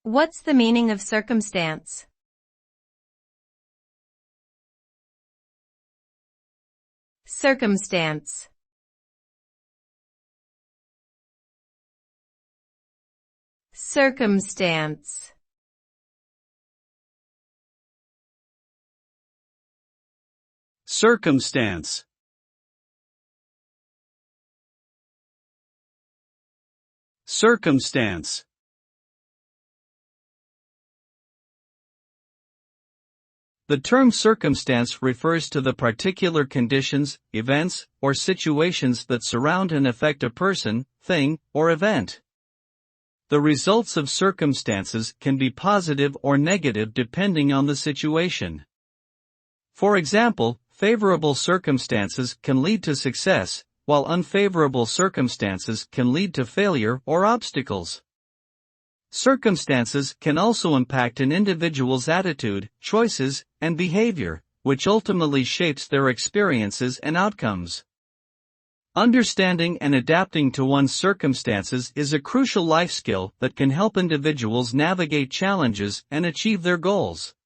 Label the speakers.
Speaker 1: What's the meaning of circumstance? Circumstance. Circumstance.
Speaker 2: Circumstance. Circumstance. The term circumstance refers to the particular conditions, events, or situations that surround and affect a person, thing, or event. The results of circumstances can be positive or negative depending on the situation. For example, favorable circumstances can lead to success, while unfavorable circumstances can lead to failure or obstacles. Circumstances can also impact an individual's attitude, choices, and behavior, which ultimately shapes their experiences and outcomes. Understanding and adapting to one's circumstances is a crucial life skill that can help individuals navigate challenges and achieve their goals.